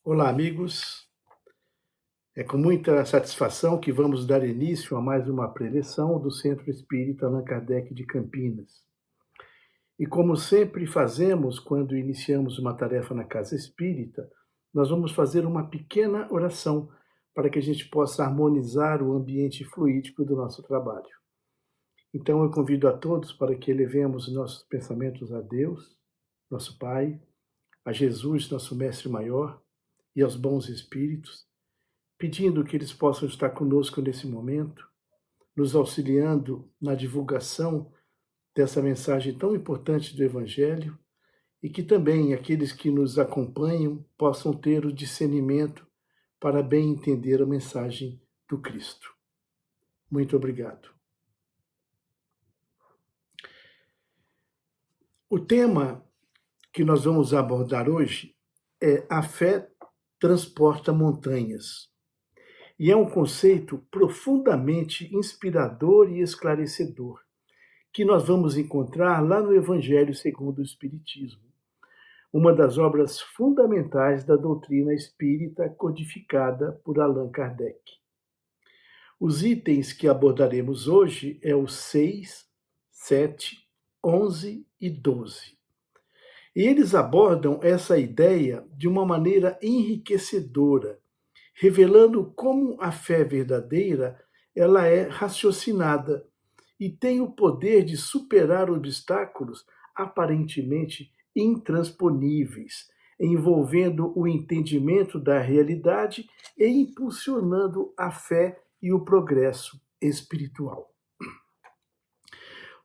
Olá, amigos. É com muita satisfação que vamos dar início a mais uma preleção do Centro Espírita Allan Kardec de Campinas. E como sempre fazemos quando iniciamos uma tarefa na Casa Espírita, nós vamos fazer uma pequena oração para que a gente possa harmonizar o ambiente fluídico do nosso trabalho. Então eu convido a todos para que elevemos nossos pensamentos a Deus, nosso Pai, a Jesus, nosso Mestre Maior, e aos bons espíritos, pedindo que eles possam estar conosco nesse momento, nos auxiliando na divulgação dessa mensagem tão importante do Evangelho e que também aqueles que nos acompanham possam ter o discernimento para bem entender a mensagem do Cristo. Muito obrigado. O tema que nós vamos abordar hoje é a fé transporta montanhas. E é um conceito profundamente inspirador e esclarecedor, que nós vamos encontrar lá no Evangelho segundo o Espiritismo, uma das obras fundamentais da doutrina espírita codificada por Allan Kardec. Os itens que abordaremos hoje é os 6, 7, 11 e 12. E eles abordam essa ideia de uma maneira enriquecedora, revelando como a fé verdadeira ela é raciocinada e tem o poder de superar obstáculos aparentemente intransponíveis, envolvendo o entendimento da realidade e impulsionando a fé e o progresso espiritual.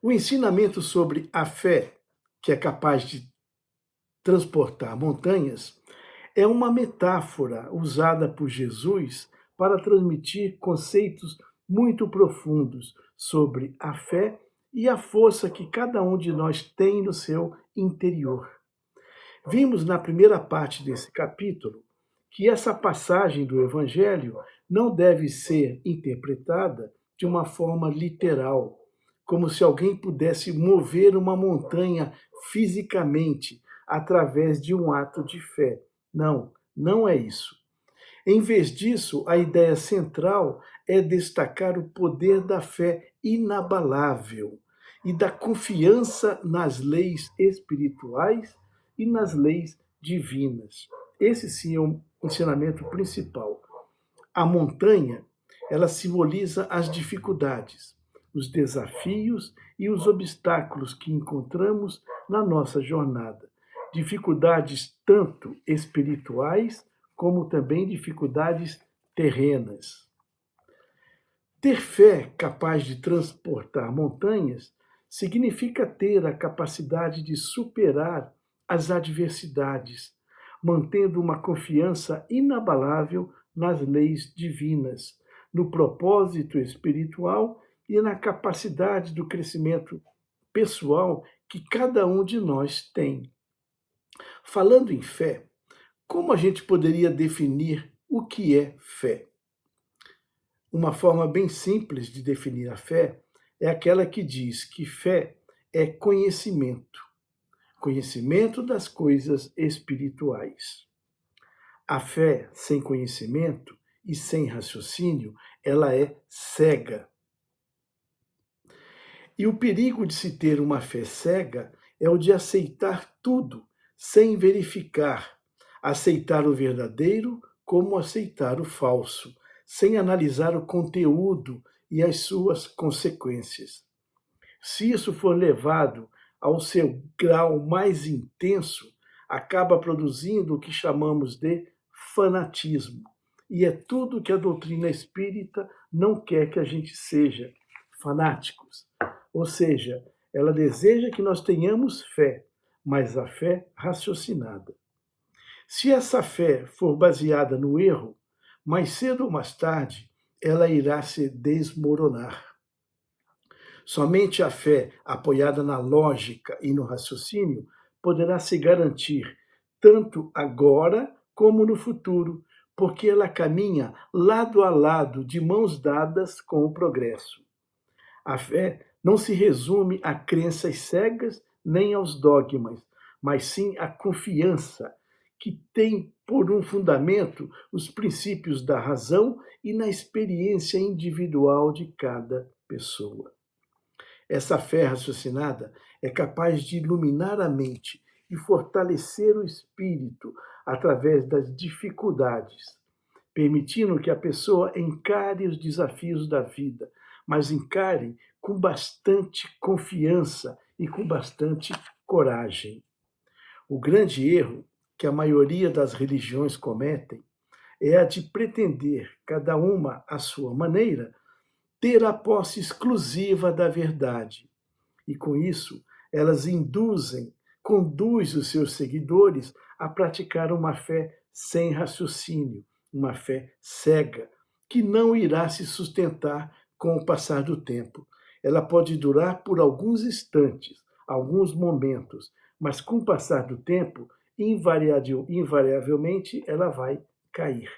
O ensinamento sobre a fé, que é capaz de transportar montanhas, é uma metáfora usada por Jesus para transmitir conceitos muito profundos sobre a fé e a força que cada um de nós tem no seu interior. Vimos na primeira parte desse capítulo que essa passagem do Evangelho não deve ser interpretada de uma forma literal, como se alguém pudesse mover uma montanha fisicamente através de um ato de fé. Não, não é isso. Em vez disso, a ideia central é destacar o poder da fé inabalável e da confiança nas leis espirituais e nas leis divinas. Esse sim é o ensinamento principal. A montanha, ela simboliza as dificuldades, os desafios e os obstáculos que encontramos na nossa jornada. Dificuldades tanto espirituais como também dificuldades terrenas. Ter fé capaz de transportar montanhas significa ter a capacidade de superar as adversidades, mantendo uma confiança inabalável nas leis divinas, no propósito espiritual e na capacidade do crescimento pessoal que cada um de nós tem. Falando em fé, como a gente poderia definir o que é fé? Uma forma bem simples de definir a fé é aquela que diz que fé é conhecimento, conhecimento das coisas espirituais. A fé sem conhecimento e sem raciocínio, ela é cega. E o perigo de se ter uma fé cega é o de aceitar tudo sem verificar, aceitar o verdadeiro como aceitar o falso, sem analisar o conteúdo e as suas consequências. Se isso for levado ao seu grau mais intenso, acaba produzindo o que chamamos de fanatismo. E é tudo que a doutrina espírita não quer que a gente seja, fanáticos. Ou seja, ela deseja que nós tenhamos fé, mas a fé raciocinada. Se essa fé for baseada no erro, mais cedo ou mais tarde, ela irá se desmoronar. Somente a fé apoiada na lógica e no raciocínio poderá se garantir tanto agora como no futuro, porque ela caminha lado a lado, de mãos dadas com o progresso. A fé não se resume a crenças cegas nem aos dogmas, mas sim a confiança que tem por um fundamento, os princípios da razão e na experiência individual de cada pessoa. Essa fé raciocinada é capaz de iluminar a mente e fortalecer o espírito através das dificuldades, permitindo que a pessoa encare os desafios da vida, mas encare com bastante confiança e com bastante coragem. O grande erro que a maioria das religiões cometem é a de pretender, cada uma à sua maneira, ter a posse exclusiva da verdade. E com isso, elas conduz os seus seguidores a praticar uma fé sem raciocínio, uma fé cega, que não irá se sustentar com o passar do tempo. Ela pode durar por alguns instantes, alguns momentos, mas com o passar do tempo, invariavelmente, ela vai cair.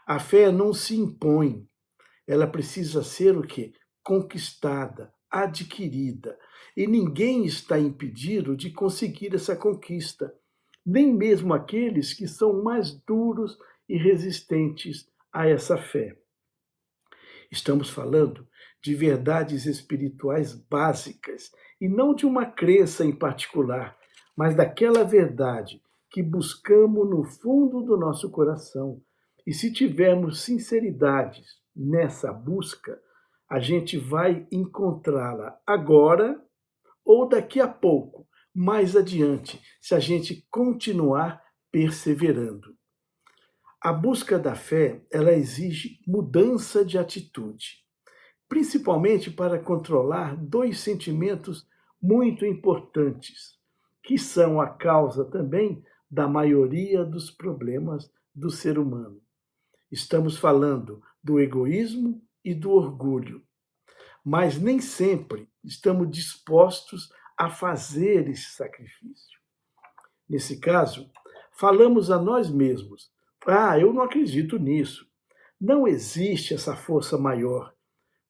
A fé não se impõe, ela precisa ser o quê? Conquistada, adquirida. E ninguém está impedido de conseguir essa conquista, nem mesmo aqueles que são mais duros e resistentes a essa fé. Estamos falando de verdades espirituais básicas e não de uma crença em particular, mas daquela verdade que buscamos no fundo do nosso coração. E se tivermos sinceridade nessa busca, a gente vai encontrá-la agora ou daqui a pouco, mais adiante, se a gente continuar perseverando. A busca da fé, ela exige mudança de atitude, principalmente para controlar dois sentimentos muito importantes, que são a causa também da maioria dos problemas do ser humano. Estamos falando do egoísmo e do orgulho, mas nem sempre estamos dispostos a fazer esse sacrifício. Nesse caso, falamos a nós mesmos: eu não acredito nisso. Não existe essa força maior,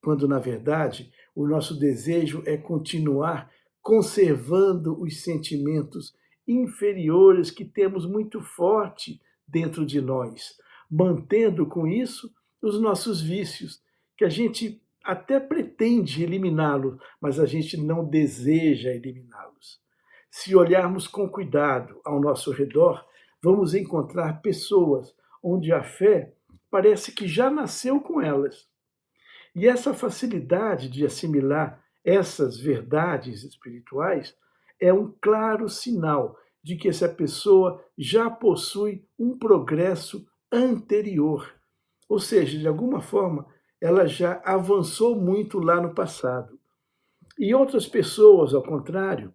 quando na verdade o nosso desejo é continuar conservando os sentimentos inferiores que temos muito forte dentro de nós, mantendo com isso os nossos vícios, que a gente até pretende eliminá-los, mas a gente não deseja eliminá-los. Se olharmos com cuidado ao nosso redor, vamos encontrar pessoas onde a fé parece que já nasceu com elas. E essa facilidade de assimilar essas verdades espirituais é um claro sinal de que essa pessoa já possui um progresso anterior. Ou seja, de alguma forma, ela já avançou muito lá no passado. E outras pessoas, ao contrário,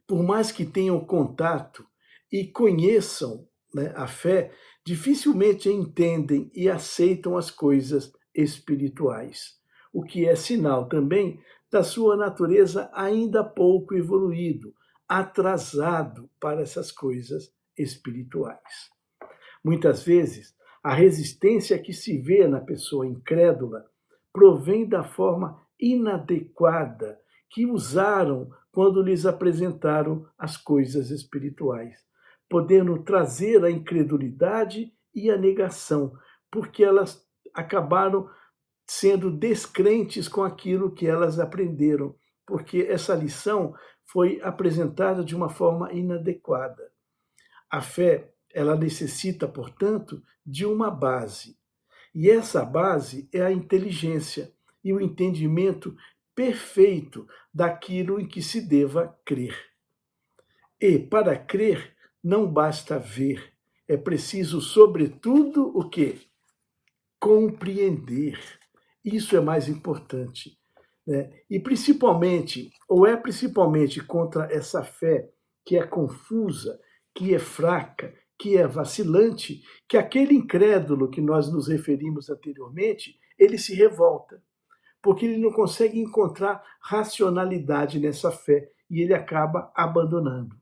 por mais que tenham contato e conheçam, né, a fé, dificilmente entendem e aceitam as coisas espirituais, o que é sinal também da sua natureza ainda pouco evoluído, atrasado para essas coisas espirituais. Muitas vezes, a resistência que se vê na pessoa incrédula provém da forma inadequada que usaram quando lhes apresentaram as coisas espirituais, podendo trazer a incredulidade e a negação, porque elas acabaram sendo descrentes com aquilo que elas aprenderam, porque essa lição foi apresentada de uma forma inadequada. A fé, ela necessita, portanto, de uma base. E essa base é a inteligência e o entendimento perfeito daquilo em que se deva crer. E para crer não basta ver, é preciso, sobretudo, o quê? Compreender. Isso é mais importante, né? E principalmente, ou é principalmente contra essa fé que é confusa, que é fraca, que é vacilante, que aquele incrédulo que nós nos referimos anteriormente, ele se revolta, porque ele não consegue encontrar racionalidade nessa fé e ele acaba abandonando.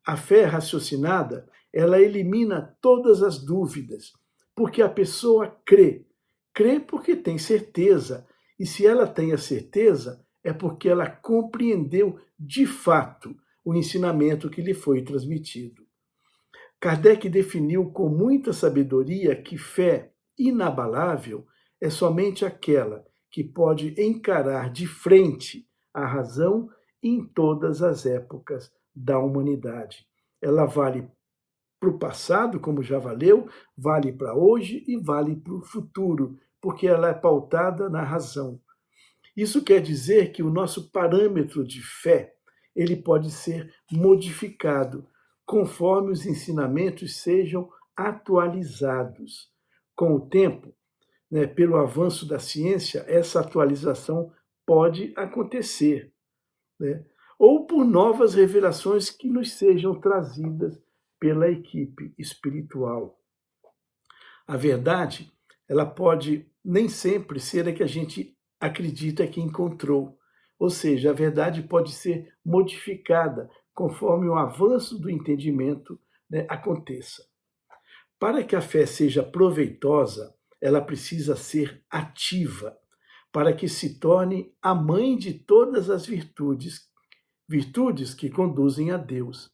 A fé raciocinada, ela elimina todas as dúvidas, porque a pessoa crê. Crê porque tem certeza, e se ela tem a certeza, é porque ela compreendeu de fato o ensinamento que lhe foi transmitido. Kardec definiu com muita sabedoria que fé inabalável é somente aquela que pode encarar de frente a razão em todas as épocas da humanidade. Ela vale para o passado, como já valeu, vale para hoje e vale para o futuro, porque ela é pautada na razão. Isso quer dizer que o nosso parâmetro de fé, ele pode ser modificado conforme os ensinamentos sejam atualizados. Com o tempo, né, pelo avanço da ciência, essa atualização pode acontecer, né? Ou por novas revelações que nos sejam trazidas pela equipe espiritual. A verdade, ela pode nem sempre ser a que a gente acredita que encontrou. Ou seja, a verdade pode ser modificada conforme o avanço do entendimento, né, aconteça. Para que a fé seja proveitosa, ela precisa ser ativa, para que se torne a mãe de todas as virtudes, virtudes que conduzem a Deus.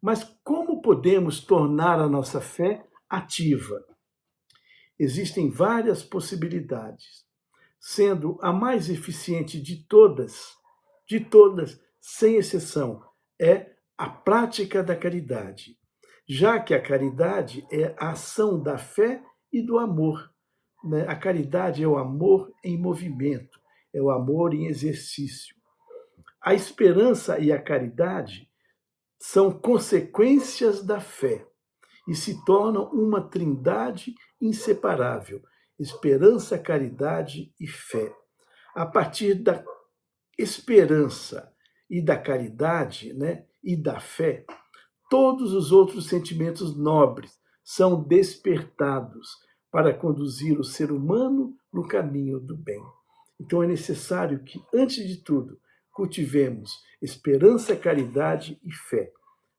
Mas como podemos tornar a nossa fé ativa? Existem várias possibilidades, sendo a mais eficiente de todas, sem exceção, é a prática da caridade, já que a caridade é a ação da fé e do amor, né? A caridade é o amor em movimento, é o amor em exercício. A esperança e a caridade são consequências da fé e se tornam uma trindade inseparável: esperança, caridade e fé. A partir da esperança e da caridade, né, e da fé, todos os outros sentimentos nobres são despertados para conduzir o ser humano no caminho do bem. Então é necessário que, antes de tudo, cultivemos esperança, caridade e fé,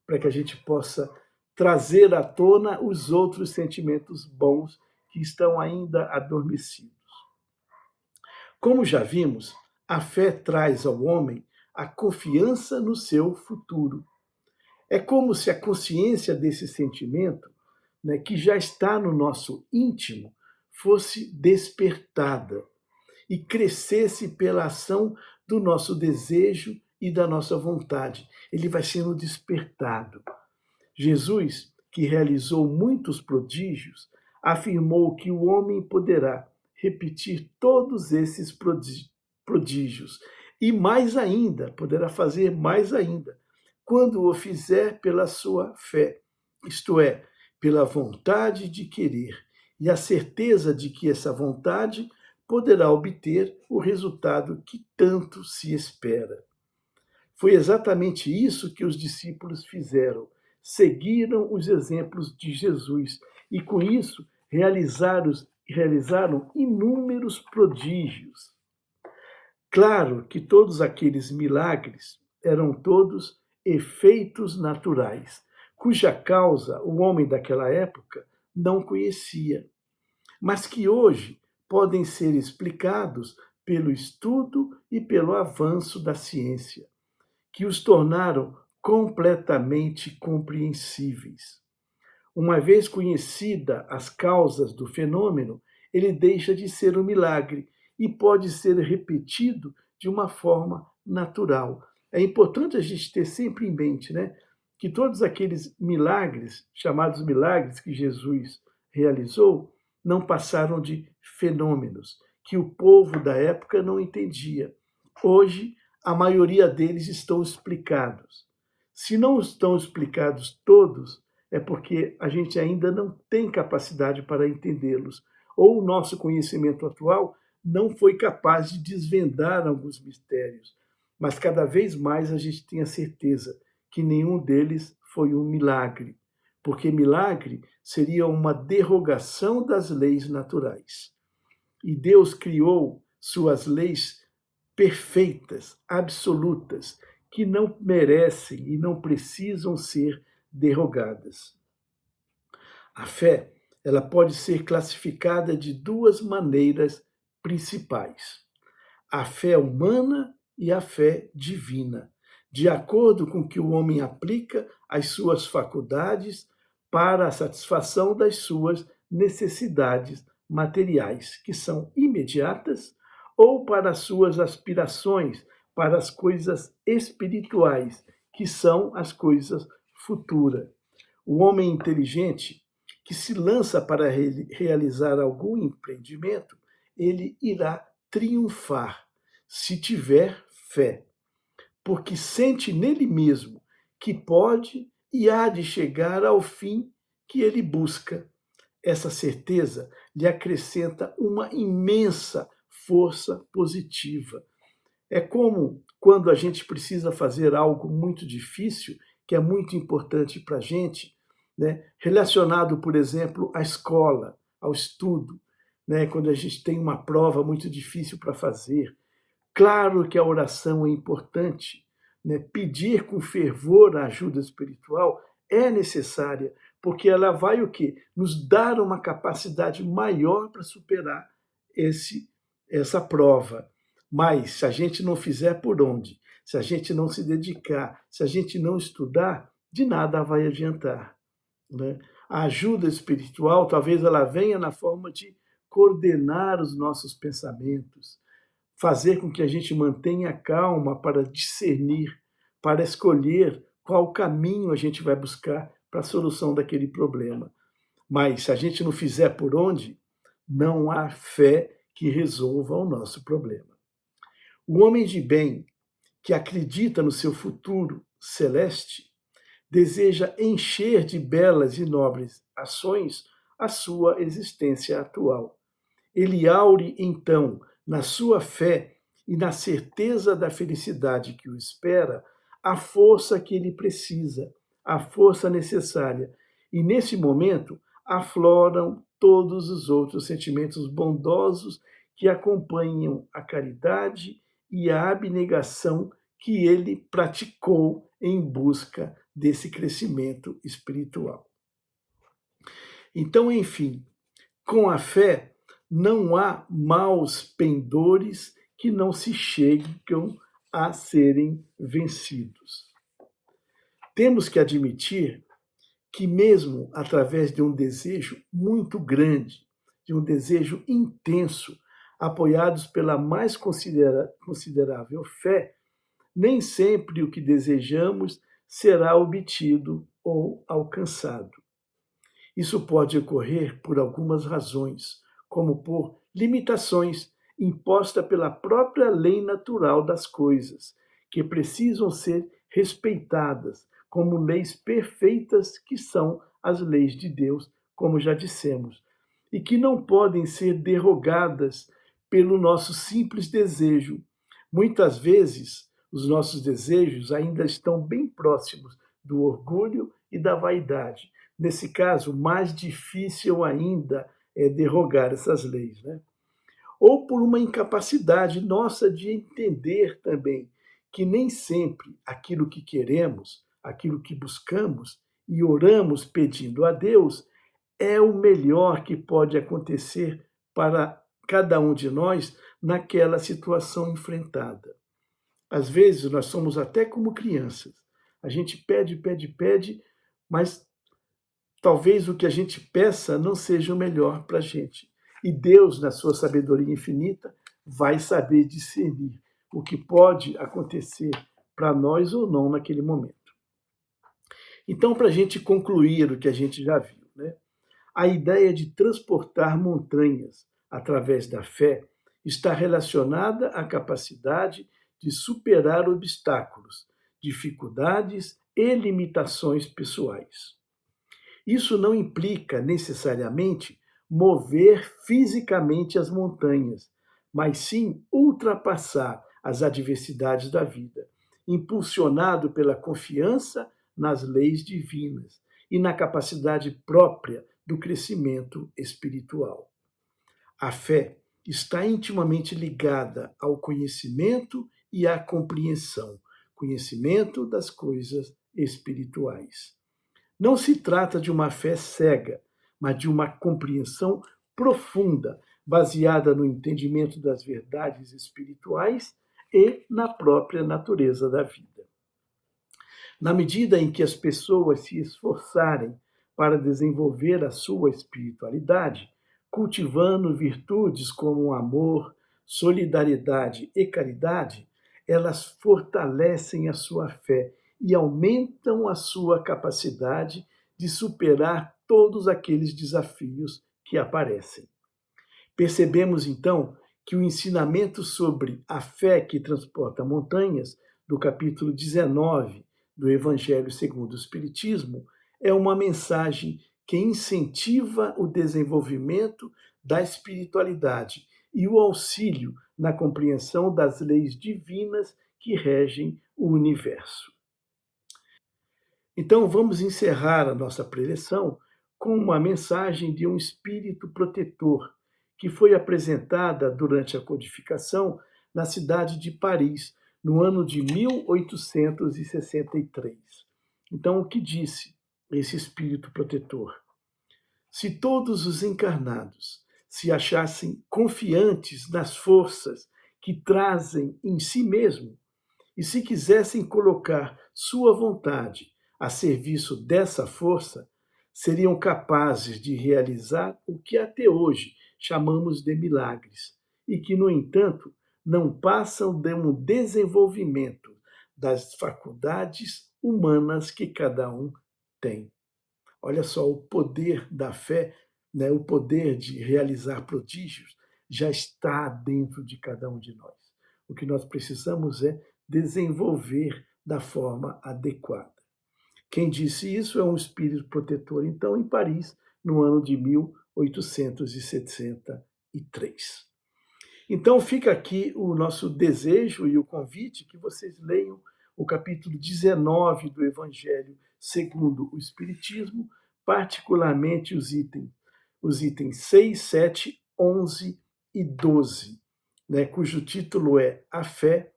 para que a gente possa trazer à tona os outros sentimentos bons que estão ainda adormecidos. Como já vimos, a fé traz ao homem a confiança no seu futuro. É como se a consciência desse sentimento, né, que já está no nosso íntimo, fosse despertada e crescesse pela ação do nosso desejo e da nossa vontade. Ele vai sendo despertado. Jesus, que realizou muitos prodígios, afirmou que o homem poderá repetir todos esses prodígios e mais ainda, poderá fazer mais ainda, quando o fizer pela sua fé, isto é, pela vontade de querer e a certeza de que essa vontade poderá obter o resultado que tanto se espera. Foi exatamente isso que os discípulos fizeram. Seguiram os exemplos de Jesus e, com isso, realizaram inúmeros prodígios. Claro que todos aqueles milagres eram todos efeitos naturais, cuja causa o homem daquela época não conhecia, mas que hoje podem ser explicados pelo estudo e pelo avanço da ciência, que os tornaram completamente compreensíveis. Uma vez conhecida as causas do fenômeno, ele deixa de ser um milagre e pode ser repetido de uma forma natural. É importante a gente ter sempre em mente, né, que todos aqueles milagres, chamados milagres que Jesus realizou, não passaram de fenômenos que o povo da época não entendia. Hoje, a maioria deles estão explicados. Se não estão explicados todos, é porque a gente ainda não tem capacidade para entendê-los, ou o nosso conhecimento atual não foi capaz de desvendar alguns mistérios. Mas cada vez mais a gente tem a certeza que nenhum deles foi um milagre, porque milagre seria uma derrogação das leis naturais. E Deus criou suas leis perfeitas, absolutas, que não merecem e não precisam ser derrogadas. A fé, ela pode ser classificada de duas maneiras principais: a fé humana e a fé divina, de acordo com que o homem aplica as suas faculdades para a satisfação das suas necessidades materiais, que são imediatas, ou para as suas aspirações para as coisas espirituais, que são as coisas futuras. O homem inteligente que se lança para realizar algum empreendimento, ele irá triunfar se tiver fé, porque sente nele mesmo que pode e há de chegar ao fim que ele busca. Essa certeza lhe acrescenta uma imensa força positiva. É como quando a gente precisa fazer algo muito difícil, que é muito importante para a gente, né? Relacionado, por exemplo, à escola, ao estudo, né? Quando a gente tem uma prova muito difícil para fazer. Claro que a oração é importante, né? Pedir com fervor a ajuda espiritual é necessária, porque ela vai o quê? Nos dar uma capacidade maior para superar essa prova. Mas se a gente não fizer por onde, se a gente não se dedicar, se a gente não estudar, de nada vai adiantar, né? A ajuda espiritual, talvez ela venha na forma de coordenar os nossos pensamentos, fazer com que a gente mantenha a calma para discernir, para escolher qual caminho a gente vai buscar para a solução daquele problema. Mas se a gente não fizer por onde, não há fé que resolva o nosso problema. O homem de bem, que acredita no seu futuro celeste, deseja encher de belas e nobres ações a sua existência atual. Ele aure, então, na sua fé e na certeza da felicidade que o espera, a força que ele precisa, a força necessária. E nesse momento afloram todos os outros sentimentos bondosos que acompanham a caridade e a abnegação que ele praticou em busca desse crescimento espiritual. Então, enfim, com a fé não há maus pendores que não se chegam a serem vencidos. Temos que admitir que mesmo através de um desejo muito grande, de um desejo intenso, apoiados pela mais considerável fé, nem sempre o que desejamos será obtido ou alcançado. Isso pode ocorrer por algumas razões, como por limitações impostas pela própria lei natural das coisas, que precisam ser respeitadas como leis perfeitas que são as leis de Deus, como já dissemos, e que não podem ser derrogadas pelo nosso simples desejo. Muitas vezes, os nossos desejos ainda estão bem próximos do orgulho e da vaidade. Nesse caso, mais difícil ainda é derrogar essas leis, né? Ou por uma incapacidade nossa de entender também que nem sempre aquilo que queremos, aquilo que buscamos e oramos pedindo a Deus é o melhor que pode acontecer para cada um de nós naquela situação enfrentada. Às vezes nós somos até como crianças. A gente pede, pede, pede, mas talvez o que a gente peça não seja o melhor para a gente. E Deus, na sua sabedoria infinita, vai saber discernir o que pode acontecer para nós ou não naquele momento. Então, para a gente concluir o que a gente já viu, né? A ideia de transportar montanhas através da fé está relacionada à capacidade de superar obstáculos, dificuldades e limitações pessoais. Isso não implica necessariamente mover fisicamente as montanhas, mas sim ultrapassar as adversidades da vida, impulsionado pela confiança nas leis divinas e na capacidade própria do crescimento espiritual. A fé está intimamente ligada ao conhecimento e à compreensão, conhecimento das coisas espirituais. Não se trata de uma fé cega, mas de uma compreensão profunda, baseada no entendimento das verdades espirituais e na própria natureza da vida. Na medida em que as pessoas se esforçarem para desenvolver a sua espiritualidade, cultivando virtudes como o amor, solidariedade e caridade, elas fortalecem a sua fé e aumentam a sua capacidade de superar todos aqueles desafios que aparecem. Percebemos então que o ensinamento sobre a fé que transporta montanhas, do capítulo 19 do Evangelho segundo o Espiritismo, é uma mensagem que incentiva o desenvolvimento da espiritualidade e o auxílio na compreensão das leis divinas que regem o universo. Então, vamos encerrar a nossa preleção com uma mensagem de um espírito protetor que foi apresentada durante a codificação na cidade de Paris, no ano de 1863. Então, o que disse esse espírito protetor? Se todos os encarnados se achassem confiantes nas forças que trazem em si mesmo, e se quisessem colocar sua vontade a serviço dessa força, seriam capazes de realizar o que até hoje chamamos de milagres, e que, no entanto, não passam de um desenvolvimento das faculdades humanas que cada um tem. Olha só, o poder da fé, né, o poder de realizar prodígios, já está dentro de cada um de nós. O que nós precisamos é desenvolver da forma adequada. Quem disse isso é um espírito protetor, então, em Paris, no ano de 1863. Então, fica aqui o nosso desejo e o convite que vocês leiam o capítulo 19 do Evangelho segundo o Espiritismo, particularmente os itens 6, 7, 11 e 12, né, cujo título é A Fé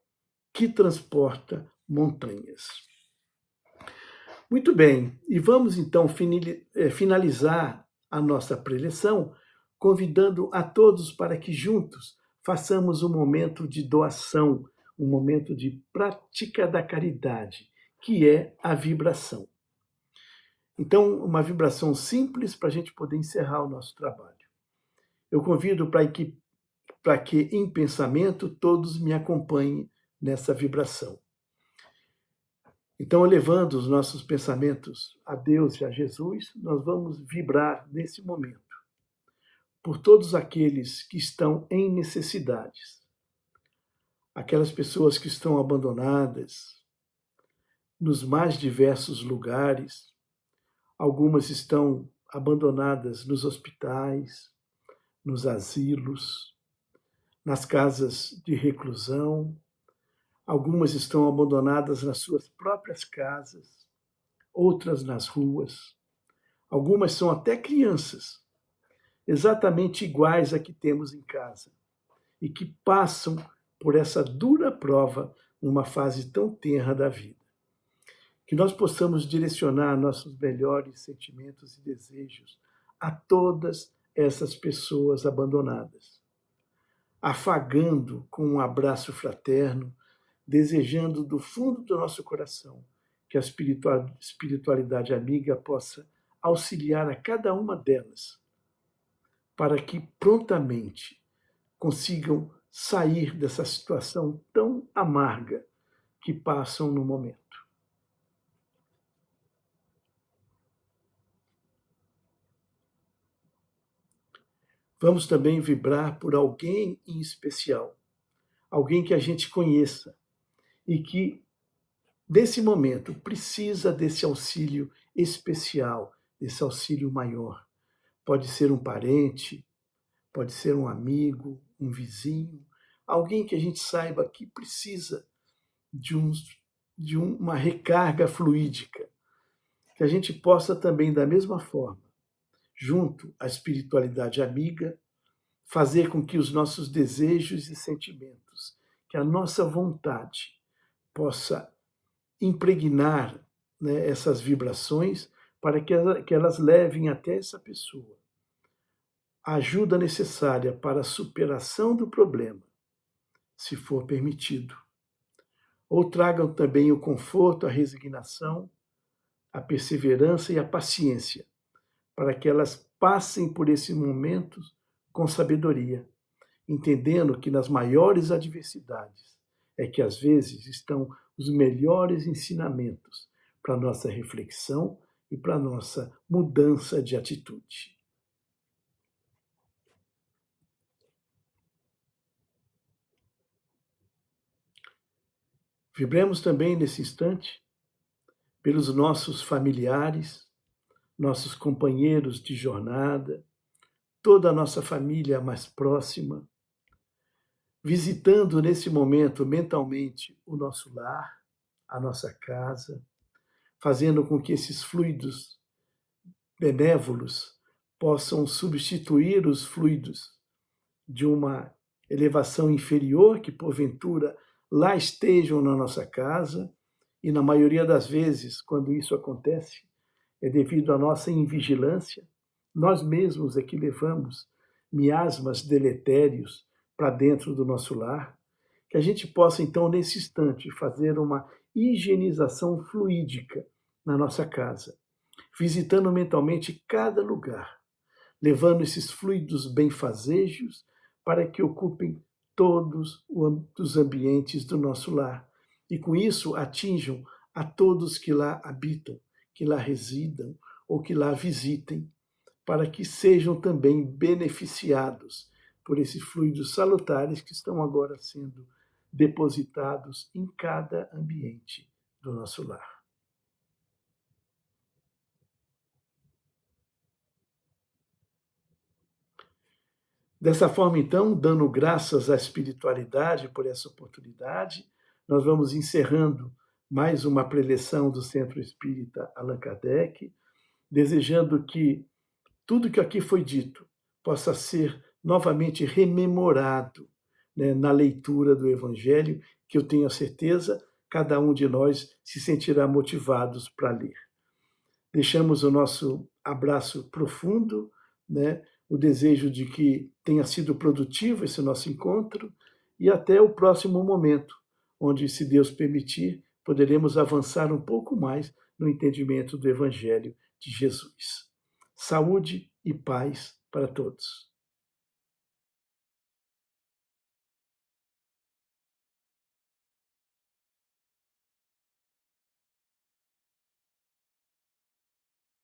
que Transporta Montanhas. Muito bem, e vamos então finalizar a nossa preleção convidando a todos para que juntos façamos um momento de doação, um momento de prática da caridade, que é a vibração. Então, uma vibração simples para a gente poder encerrar o nosso trabalho. Eu convido para que em pensamento todos me acompanhem nessa vibração. Então, elevando os nossos pensamentos a Deus e a Jesus, nós vamos vibrar nesse momento por todos aqueles que estão em necessidades, aquelas pessoas que estão abandonadas nos mais diversos lugares. Algumas estão abandonadas nos hospitais, nos asilos, nas casas de reclusão. Algumas estão abandonadas nas suas próprias casas, outras nas ruas. Algumas são até crianças, exatamente iguais a que temos em casa, e que passam por essa dura prova numa fase tão tenra da vida. Que nós possamos direcionar nossos melhores sentimentos e desejos a todas essas pessoas abandonadas, afagando com um abraço fraterno, desejando do fundo do nosso coração que a espiritualidade amiga possa auxiliar a cada uma delas, para que prontamente consigam sair dessa situação tão amarga que passam no momento. Vamos também vibrar por alguém em especial, alguém que a gente conheça e que, nesse momento, precisa desse auxílio especial, desse auxílio maior. Pode ser um parente, pode ser um amigo, um vizinho, alguém que a gente saiba que precisa de uma recarga fluídica, que a gente possa também, da mesma forma, junto à espiritualidade amiga, fazer com que os nossos desejos e sentimentos, que a nossa vontade possa impregnar, né, essas vibrações para que elas levem até essa pessoa a ajuda necessária para a superação do problema, se for permitido. Ou tragam também o conforto, a resignação, a perseverança e a paciência para que elas passem por esses momentos com sabedoria, entendendo que nas maiores adversidades é que às vezes estão os melhores ensinamentos para a nossa reflexão e para a nossa mudança de atitude. Vibremos também nesse instante pelos nossos familiares, nossos companheiros de jornada, toda a nossa família mais próxima, visitando nesse momento mentalmente o nosso lar, a nossa casa, fazendo com que esses fluidos benévolos possam substituir os fluidos de uma elevação inferior que porventura lá estejam na nossa casa, e na maioria das vezes, quando isso acontece, é devido à nossa invigilância. Nós mesmos é que levamos miasmas deletérios para dentro do nosso lar, que a gente possa, então, nesse instante, fazer uma higienização fluídica na nossa casa, visitando mentalmente cada lugar, levando esses fluidos benfazejos para que ocupem todos os ambientes do nosso lar e, com isso, atinjam a todos que lá habitam, que lá residam ou que lá visitem, para que sejam também beneficiados por esses fluidos salutares que estão agora sendo depositados em cada ambiente do nosso lar. Dessa forma, então, dando graças à espiritualidade por essa oportunidade, nós vamos encerrando mais uma preleção do Centro Espírita Allan Kardec, desejando que tudo que aqui foi dito possa ser novamente rememorado, né, na leitura do Evangelho, que eu tenho a certeza cada um de nós se sentirá motivados para ler. Deixamos o nosso abraço profundo, né, o desejo de que tenha sido produtivo esse nosso encontro e até o próximo momento, onde, se Deus permitir, poderemos avançar um pouco mais no entendimento do Evangelho de Jesus. Saúde e paz para todos.